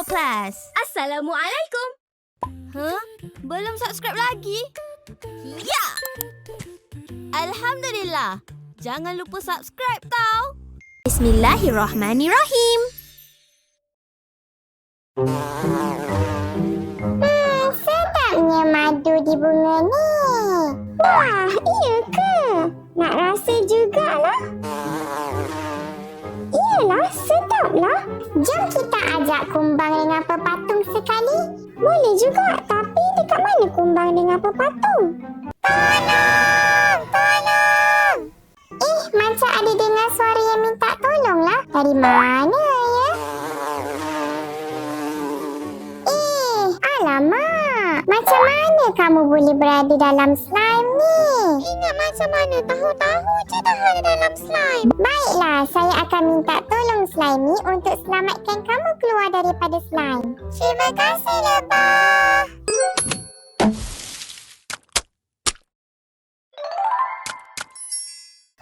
Crystal Plus. Assalamualaikum. Belum subscribe lagi? Ya! Alhamdulillah. Jangan lupa subscribe tau. Bismillahirrahmanirrahim. Sedapnya madu di bunga ni. Wah, iya ke? Nak rasa jugalah. Iyalah, sedaplah. Jom kita ajak kumbang dengan pepatung sekali. Boleh juga, tapi dekat mana kumbang dengan pepatung? Tolong! Tolong! Macam ada dengar suara yang minta tolong lah. Dari mana ya? Alamak! Macam mana kamu boleh berada dalam slime ni? Ingat macam mana tahu-tahu je dah ada dalam slime. Baiklah, saya akan minta tolong Slimy untuk selamatkan kamu keluar daripada slime. Terima kasih, Lebah.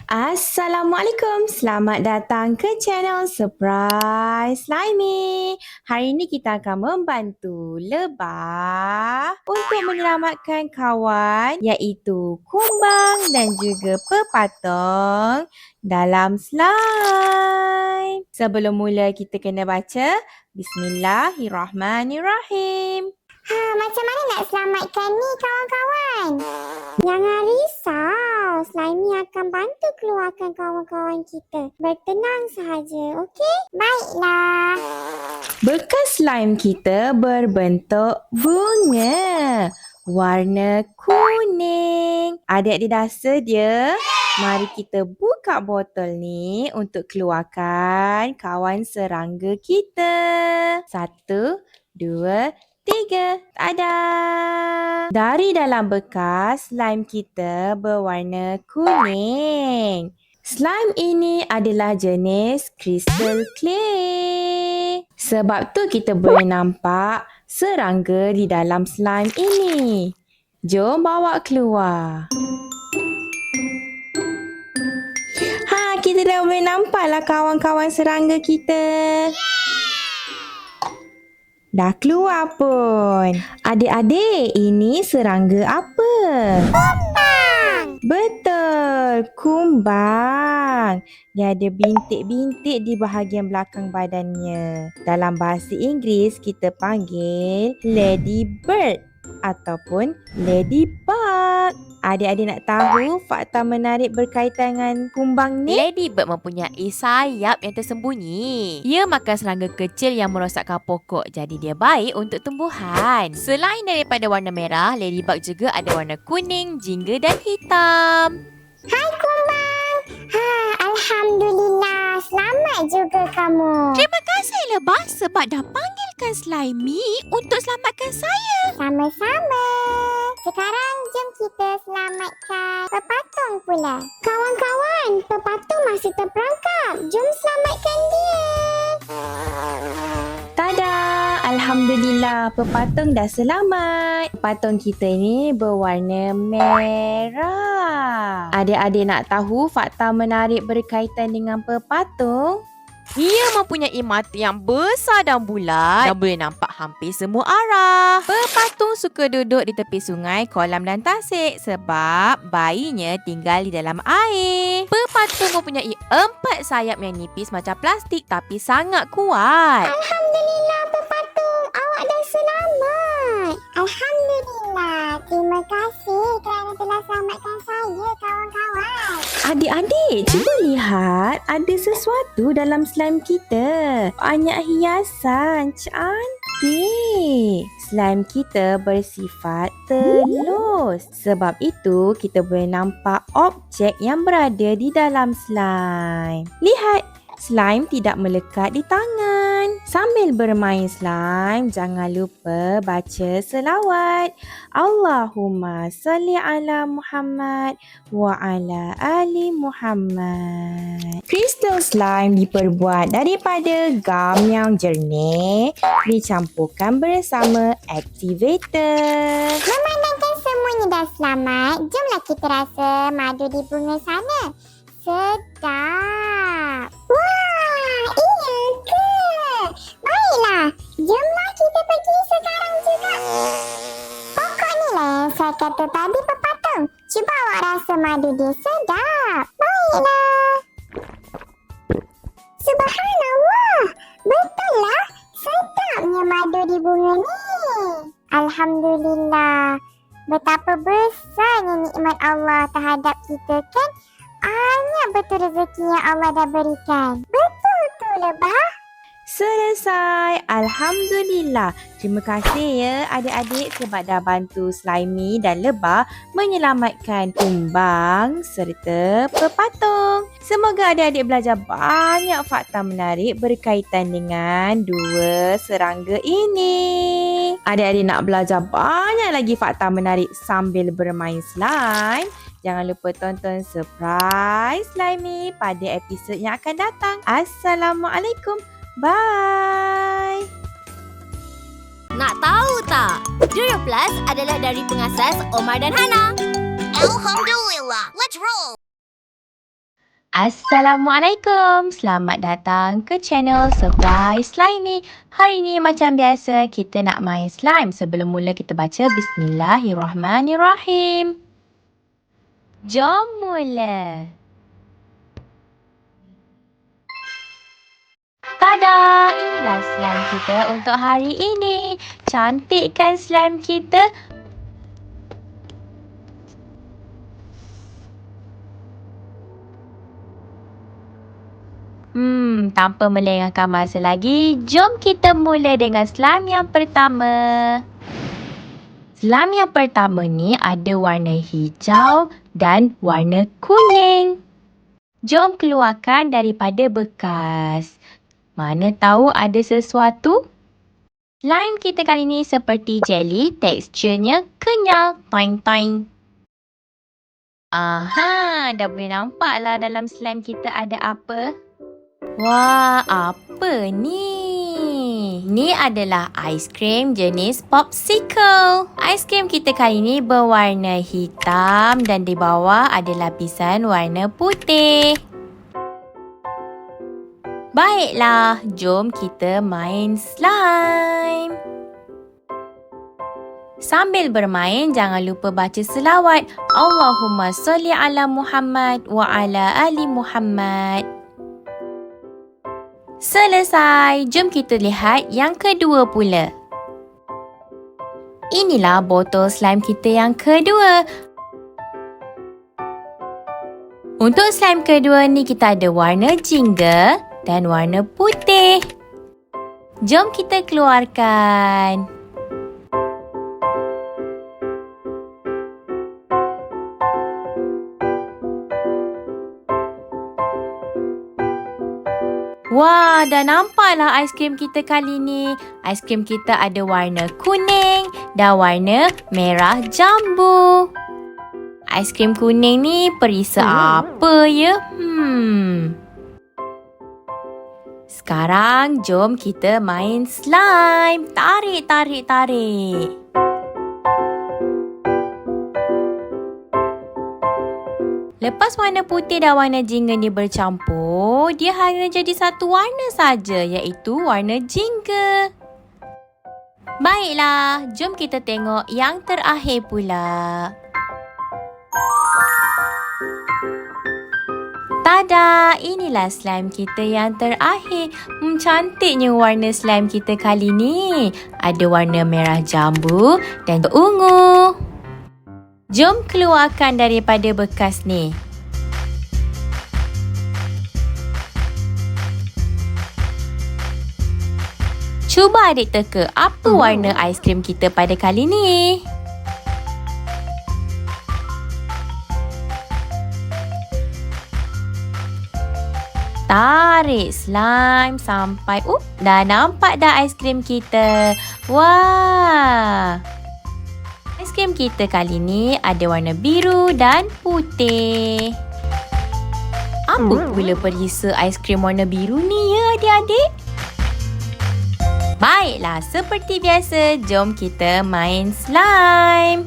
Assalamualaikum, selamat datang ke channel Surprise Slimy. Hari ini kita akan membantu Lebah untuk menyelamatkan kawan iaitu kumbang dan juga pepatung dalam slime. Sebelum mula kita kena baca Bismillahirrahmanirrahim. Macam mana nak selamatkan ni kawan-kawan? Jangan risau, Slimy akan bantu keluarkan kawan-kawan kita. Bertenang sahaja, okey? Baiklah. Bekas slime kita berbentuk bunga warna kuning. Adik-adik dah sedia? Mari kita buka botol ni untuk keluarkan kawan serangga kita. 1, 2, 3. Tada! Dari dalam bekas, slime kita berwarna kuning. Slime ini adalah jenis crystal clay. Sebab tu kita boleh nampak serangga di dalam slime ini. Jom bawa keluar. Kita dah boleh nampaklah kawan-kawan serangga kita. Dah keluar pun. Adik-adik, ini serangga apa? Kumbang! Betul, kumbang. Dia ada bintik-bintik di bahagian belakang badannya. Dalam bahasa Inggeris, kita panggil ladybird ataupun ladybug. Adik-adik nak tahu fakta menarik berkaitan dengan kumbang ni? Ladybird mempunyai sayap yang tersembunyi. Ia makan serangga kecil yang merosakkan pokok, jadi dia baik untuk tumbuhan. Selain daripada warna merah, ladybug juga ada warna kuning, jingga dan hitam. Hai kumbang! Alhamdulillah, selamat juga kamu. Terima kasih Lebah sebab dah panggilkan Slimy untuk selamatkan saya. Sama-sama. Sekarang jom kita selamatkan pepatung pula. Kawan-kawan, pepatung masih terperangkap. Jom selamatkan dia. Tada! Alhamdulillah, pepatung dah selamat. Pepatung kita ini berwarna merah. Adik-adik nak tahu fakta menarik berkaitan dengan pepatung? Ia mempunyai mata yang besar dan bulat dan boleh nampak hampir semua arah. Pepatung suka duduk di tepi sungai, kolam dan tasik sebab bayinya tinggal di dalam air. Pepatung mempunyai 4 sayap yang nipis macam plastik tapi sangat kuat. Alhamdulillah pepatung, awak dah selamat. Alhamdulillah. Terima kasih kerana telah selamatkan saya kawan-kawan. Adik-adik, cuba lihat. Ada sesuatu dalam slime kita. Banyak hiasan. Cantik. Slime kita bersifat telus. Sebab itu, kita boleh nampak objek yang berada di dalam slime. Lihat. Slime tidak melekat di tangan. Sambil bermain slime, jangan lupa baca selawat. Allahumma salli ala Muhammad wa ala ali Muhammad. Crystal slime diperbuat daripada gam yang jernih dicampurkan bersama activator. Memandangkan semuanya dah selamat, jomlah kita rasa madu di bunga sana. Sedap. Wah, iya ke? Baiklah, jom kata tadi pepatang. Cuba awak rasa madu dia sedap. Baiklah. Subhanallah. Betul lah. Sedapnya madu di bunga ni. Alhamdulillah. Betapa besarnya nikmat Allah terhadap kita kan? Banyak betul rezeki yang Allah dah berikan. Betul tu Lebah. Selesai. Alhamdulillah. Terima kasih ya adik-adik sebab dah bantu Slimy dan Lebah menyelamatkan kumbang serta pepatung. Semoga adik-adik belajar banyak fakta menarik berkaitan dengan dua serangga ini. Adik-adik nak belajar banyak lagi fakta menarik sambil bermain slime? Jangan lupa tonton Surprise Slimy pada episod yang akan datang. Assalamualaikum. Bye. Nak tahu tak? Durian Plus adalah dari pengasas Omar dan Hana. Alhamdulillah. Let's roll. Assalamualaikum. Selamat datang ke channel Surprise Slimy. Hari ni macam biasa kita nak main slime. Sebelum mula kita baca Bismillahirrahmanirrahim. Jom mula. Tada! Inilah slime kita untuk hari ini. Cantik kan slime kita? Tanpa melengahkan masa lagi, jom kita mula dengan slime yang pertama. Slime yang pertama ni ada warna hijau dan warna kuning. Jom keluarkan daripada bekas. Mana tahu ada sesuatu? Slime kita kali ni seperti jelly, teksturnya kenyal. Toing toing. Aha, dah boleh nampak lah dalam slime kita ada apa. Wah, apa ni? Ni adalah aiskrim jenis popsicle. Aiskrim kita kali ni berwarna hitam dan di bawah ada lapisan warna putih. Baiklah, jom kita main slime. Sambil bermain, jangan lupa baca selawat. Allahumma salli ala Muhammad wa ala ali Muhammad. Selesai, jom kita lihat yang kedua pula. Inilah botol slime kita yang kedua. Untuk slime kedua ni kita ada warna jingga dan warna putih. Jom kita keluarkan. Wah, dah nampaklah aiskrim kita kali ni. Aiskrim kita ada warna kuning dan warna merah jambu. Aiskrim kuning ni perisa apa ya? Sekarang jom kita main slime. Tarik, tarik, tarik. Lepas warna putih dan warna jingga ni bercampur, dia hanya jadi satu warna saja, iaitu warna jingga. Baiklah, jom kita tengok yang terakhir pula. Tada! Inilah slime kita yang terakhir. Cantiknya warna slime kita kali ni. Ada warna merah jambu dan ungu. Jom keluarkan daripada bekas ni. Cuba adik teka apa warna aiskrim kita pada kali ni. Tarik slime sampai dah nampak dah aiskrim kita. Wah! Aiskrim kita kali ni ada warna biru dan putih. Apa pula perisa aiskrim warna biru ni ya adik-adik? Baiklah, seperti biasa, jom kita main slime.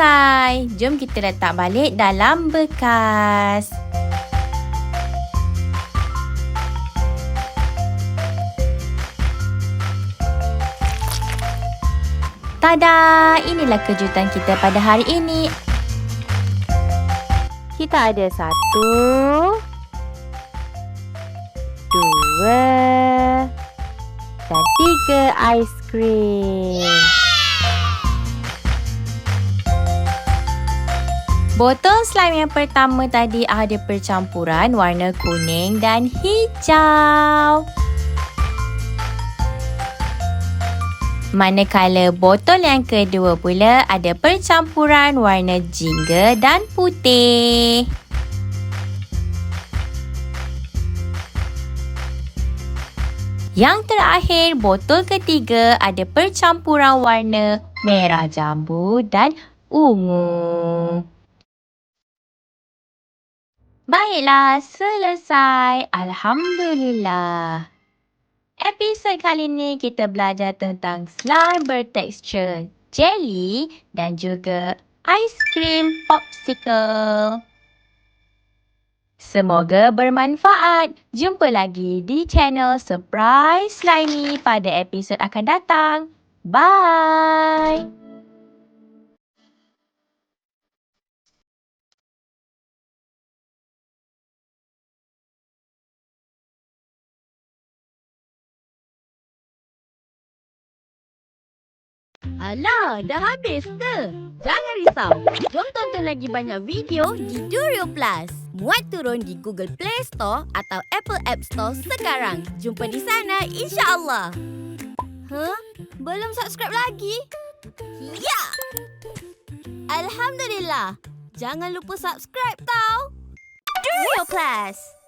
selesai. Jom kita letak balik dalam bekas. Tada! Inilah kejutan kita pada hari ini. Kita ada 1, 2 dan 3 aiskrim. Botol slime yang pertama tadi ada percampuran warna kuning dan hijau. Manakala botol yang kedua pula ada percampuran warna jingga dan putih. Yang terakhir, botol ketiga ada percampuran warna merah jambu dan ungu. Baiklah, selesai. Alhamdulillah. Episod kali ni kita belajar tentang slime bertekstur jelly dan juga aiskrim popsicle. Semoga bermanfaat. Jumpa lagi di channel Surprise Slimy pada episod akan datang. Bye! Alah, dah habis ke? Jangan risau. Jom tonton lagi banyak video di Durio Plus. Muat turun di Google Play Store atau Apple App Store sekarang. Jumpa di sana, insya-Allah. Belum subscribe lagi? Ya! Alhamdulillah. Jangan lupa subscribe tau. Durio Plus.